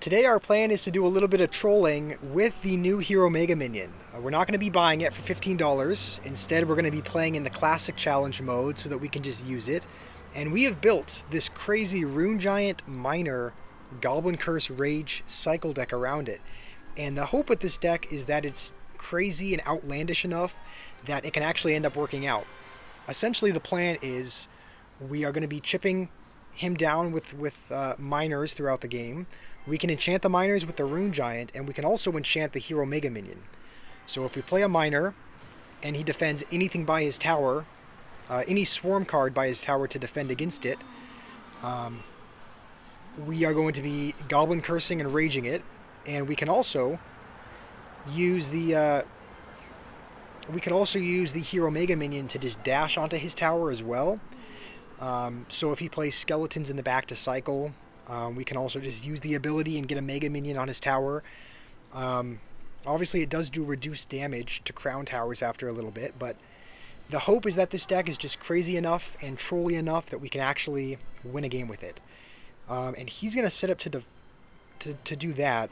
Today our plan is to do a little bit of trolling with the new Hero Mega Minion. We're not going to be buying it for $15. Instead, we're going to be playing in the classic challenge mode so that we can just use it. And we have built this crazy Rune Giant Miner Goblin Curse Rage cycle deck around it. And the hope with this deck is that it's crazy and outlandish enough that it can actually end up working out. Essentially, the plan is we are going to be chipping him down with miners throughout the game. We can enchant the miners with the Rune Giant, and we can also enchant the Hero Mega Minion. So if we play a miner, and he defends anything by his tower, any swarm card by his tower to defend against it, we are going to be Goblin Cursing and Raging it, and we can also use the Hero Mega Minion to just dash onto his tower as well. So if he plays skeletons in the back to cycle, we can also just use the ability and get a Mega Minion on his tower. Obviously, it does do reduced damage to crown towers after a little bit, but the hope is that this deck is just crazy enough and trolly enough that we can actually win a game with it. And he's going to set up to do that.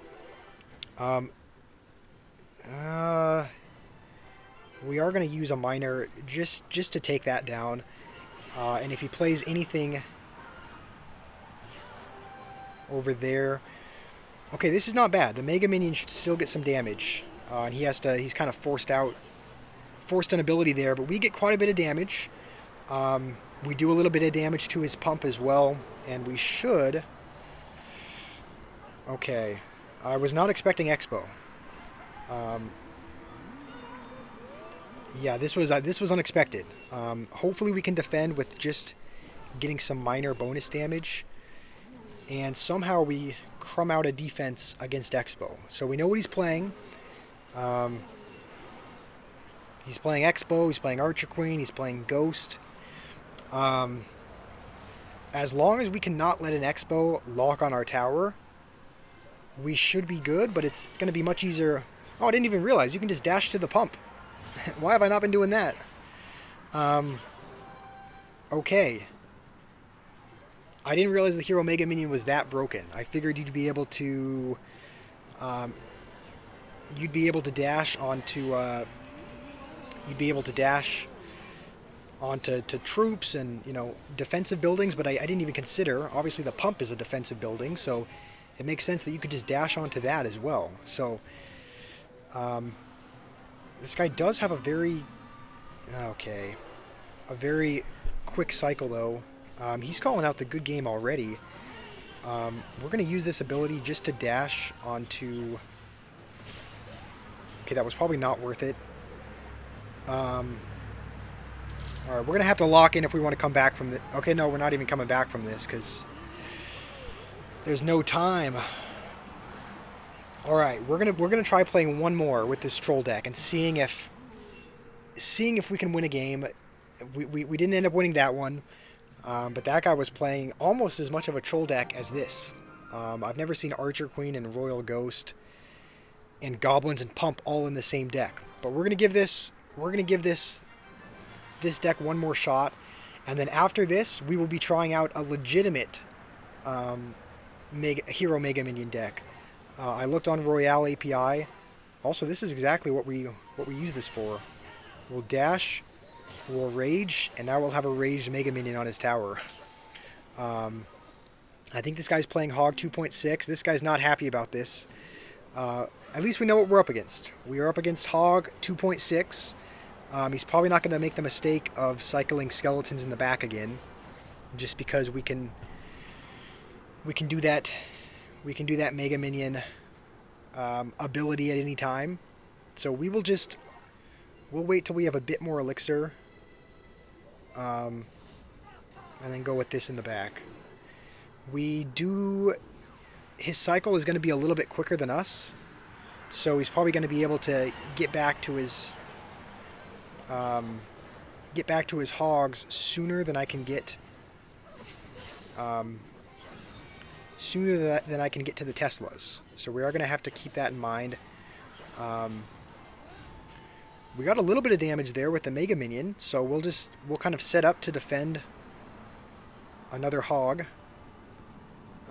We are going to use a miner just to take that down. And if he plays anything over there, okay, this is not bad. The Mega Minion should still get some damage, and he's kind of forced an ability there, but we get quite a bit of damage. We do a little bit of damage to his pump as well, and we should. Okay, I was not expecting Expo. Yeah, this was unexpected. Hopefully we can defend with just getting some minor bonus damage, and somehow we crumb out a defense against Expo. So we know what he's playing. He's playing Expo, he's playing Archer Queen, he's playing Ghost. As long as we cannot let an Expo lock on our tower, we should be good, but it's going to be much easier. Oh, I didn't even realize you can just dash to the pump. Why have I not been doing that? Okay. I didn't realize the Hero Mega Minion was that broken. I figured you'd be able to dash onto troops and, defensive buildings, but I didn't even consider. Obviously, the pump is a defensive building, so it makes sense that you could just dash onto that as well. So, this guy does have a very quick cycle, though. He's calling out the good game already. We're going to use this ability just to dash onto. Okay, that was probably not worth it. Alright, we're going to have to lock in if we want to come back from the. Okay, no, we're not even coming back from this because there's no time. Alright, we're gonna try playing one more with this troll deck and seeing if we can win a game. We didn't end up winning that one, but that guy was playing almost as much of a troll deck as this. I've never seen Archer Queen and Royal Ghost and Goblins and Pump all in the same deck. But we're gonna give this deck one more shot, and then after this we will be trying out a legitimate Hero Mega Minion deck. I looked on Royale API. Also, this is exactly what we use this for. We'll dash, we'll rage, and now we'll have a raged Mega Minion on his tower. I think this guy's playing Hog 2.6. This guy's not happy about this. At least we know what we're up against. We are up against Hog 2.6. He's probably not going to make the mistake of cycling skeletons in the back again, just because we can do that. We can do that Mega Minion ability at any time. So we'll wait till we have a bit more elixir, and then go with this in the back. His cycle is going to be a little bit quicker than us, so he's probably going to be able to get back to his hogs sooner than I can get. Sooner than I can get to the Teslas. So we are going to have to keep that in mind. We got a little bit of damage there with the Mega Minion, so we'll kind of set up to defend another hog.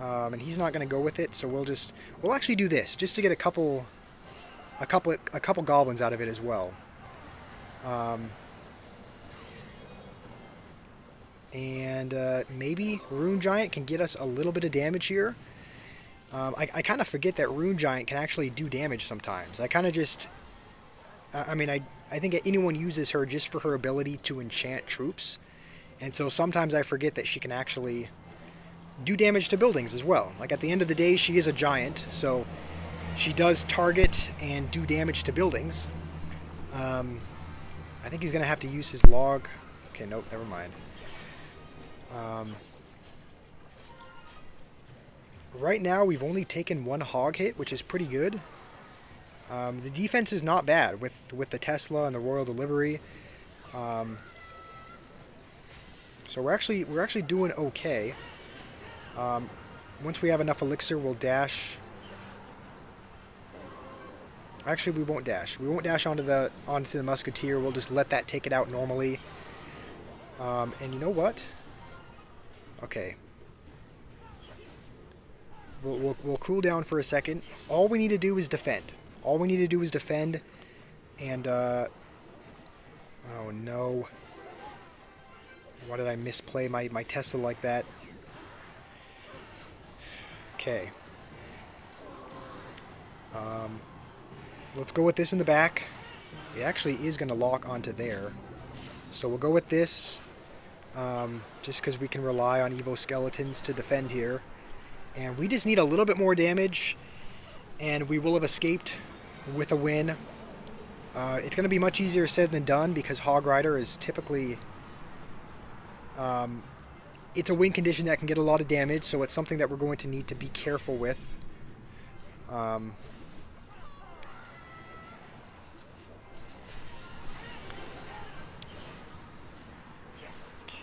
and he's not going to go with it. So we'll actually do this just to get a couple goblins out of it as well. And maybe Rune Giant can get us a little bit of damage here. I kind of forget that Rune Giant can actually do damage sometimes. I kind of just... I mean, I think anyone uses her just for her ability to enchant troops. And so sometimes I forget that she can actually do damage to buildings as well. Like at the end of the day, she is a giant, so she does target and do damage to buildings. I think he's going to have to use his log. Okay, nope, never mind. Right now, we've only taken one hog hit, which is pretty good. The defense is not bad with the Tesla and the Royal Delivery. So we're actually doing okay. Once we have enough elixir, we'll dash. Actually, we won't dash. We won't dash onto the musketeer. We'll just let that take it out normally. And you know what? Okay. We'll cool down for a second. All we need to do is defend. All we need to do is defend. And oh no. Why did I misplay my Tesla like that? Okay. Let's go with this in the back. It actually is going to lock onto there. So we'll go with this. Just because we can rely on Evo Skeletons to defend here. And we just need a little bit more damage. And we will have escaped with a win. It's going to be much easier said than done because Hog Rider is typically... it's a win condition that can get a lot of damage, so it's something that we're going to need to be careful with.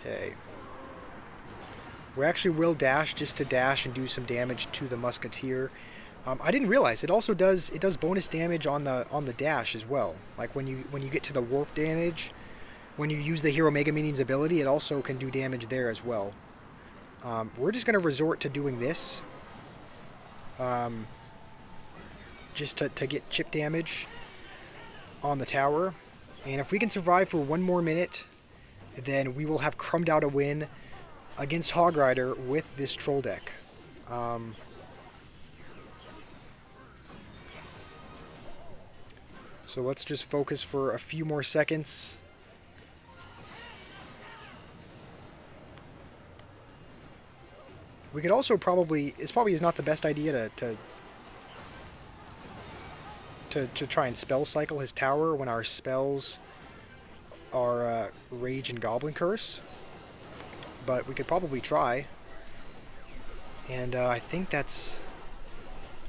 Okay. We actually will dash just to dash and do some damage to the musketeer. I didn't realize it also does bonus damage on the dash as well. Like when you get to the warp damage, when you use the Hero Mega Minion's ability, it also can do damage there as well. We're just going to resort to doing this. Just to get chip damage on the tower. And if we can survive for one more minute, then we will have crumbed out a win against Hog Rider with this troll deck. So let's just focus for a few more seconds. We could also probably is not the best idea to try and spell cycle his tower when our spells are Rage and Goblin Curse. But we could probably try. And I think that's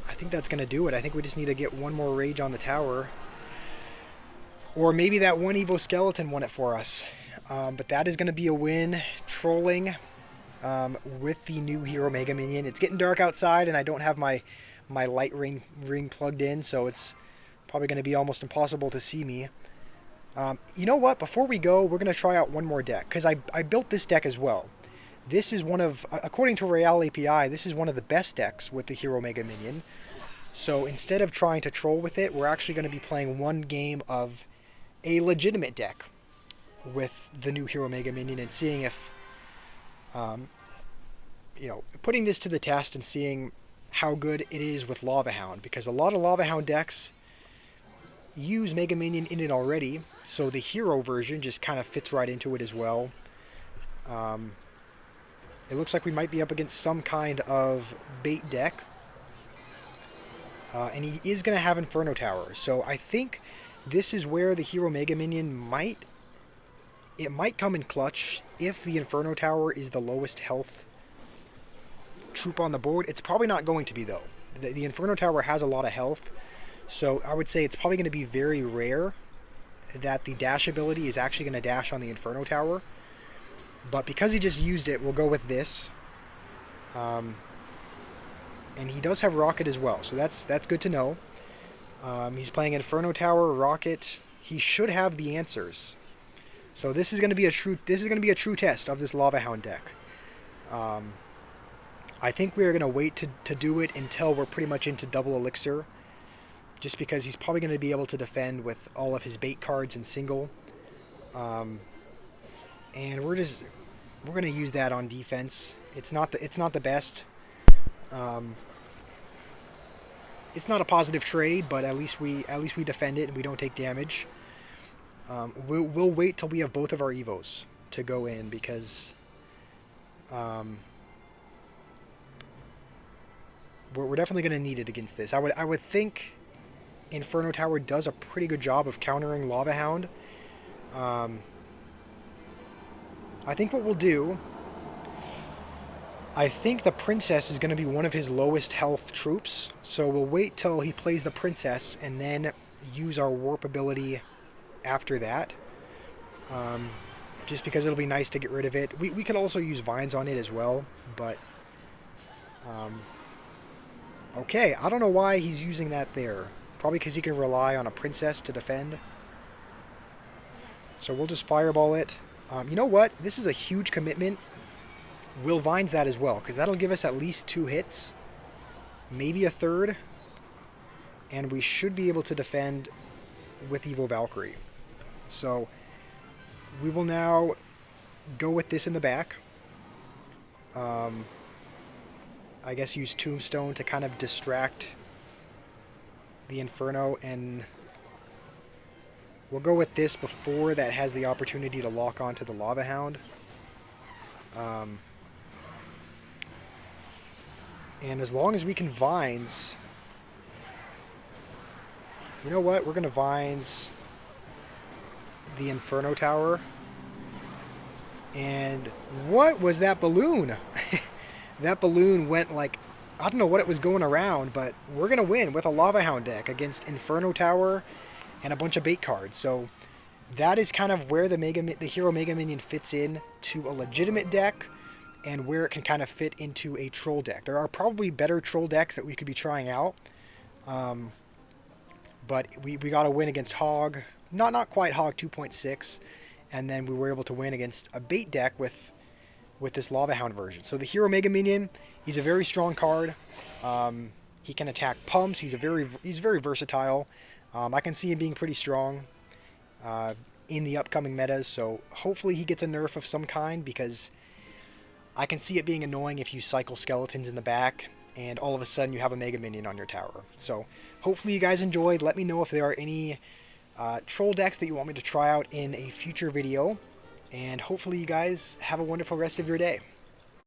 going to do it. I think we just need to get one more Rage on the tower. Or maybe that one Evo Skeleton won it for us. But that is going to be a win. Trolling with the new Hero Mega Minion. It's getting dark outside and I don't have my light ring plugged in, so it's probably going to be almost impossible to see me. You know what? Before we go, we're going to try out one more deck, because I built this deck as well. This is one of, according to Royale API, this is one of the best decks with the Hero Mega Minion. So instead of trying to troll with it, we're actually going to be playing one game of a legitimate deck with the new Hero Mega Minion and seeing if, you know, putting this to the test and seeing how good it is with Lava Hound, because a lot of Lava Hound decks use Mega Minion in it already, so the hero version just kind of fits right into it as well. It looks like we might be up against some kind of bait deck. And he is going to have Inferno Tower, so I think this is where the Hero Mega Minion might come in clutch if the Inferno Tower is the lowest health troop on the board. It's probably not going to be, though. The Inferno Tower has a lot of health, so I would say it's probably going to be very rare that the dash ability is actually going to dash on the Inferno Tower. But because he just used it, we'll go with this. And he does have Rocket as well, so that's good to know. He's playing Inferno Tower, Rocket. He should have the answers. So this is going to be a true test of this Lava Hound deck. I think we are going to wait to do it until we're pretty much into double elixir, just because he's probably going to be able to defend with all of his bait cards in single. Um, and we're going to use that on defense. It's not the best. Um, it's not a positive trade, but at least we defend it and we don't take damage. We'll wait till we have both of our evos to go in, because we're definitely going to need it against this. I would think Inferno Tower does a pretty good job of countering Lava Hound. I think what we'll do, I think the Princess is going to be one of his lowest health troops, so we'll wait till he plays the Princess and then use our Warp ability after that. Just because it'll be nice to get rid of it. We could also use Vines on it as well, but... okay, I don't know why he's using that there. Probably because he can rely on a Princess to defend. So we'll just Fireball it. You know what? This is a huge commitment. We'll Vines that as well, because that'll give us at least 2 hits. Maybe a third. And we should be able to defend with Evo Valkyrie. So we will now go with this in the back. I guess use Tombstone to kind of distract the Inferno, and we'll go with this before that has the opportunity to lock onto the Lava Hound. And as long as we can Vines... You know what? We're going to Vines the Inferno Tower. And what was that balloon? That balloon went like... I don't know what it was going around, but we're going to win with a Lava Hound deck against Inferno Tower and a bunch of bait cards. So that is kind of where the Hero Mega Minion fits in to a legitimate deck, and where it can kind of fit into a troll deck. There are probably better troll decks that we could be trying out. But we got to win against Hog. Not quite Hog 2.6. And then we were able to win against a bait deck with this Lava Hound version. So the Hero Mega Minion, he's a very strong card. He can attack pumps. He's very versatile. I can see him being pretty strong in the upcoming metas. So hopefully he gets a nerf of some kind, because I can see it being annoying if you cycle skeletons in the back and all of a sudden you have a Mega Minion on your tower. So hopefully you guys enjoyed. Let me know if there are any troll decks that you want me to try out in a future video. And hopefully you guys have a wonderful rest of your day.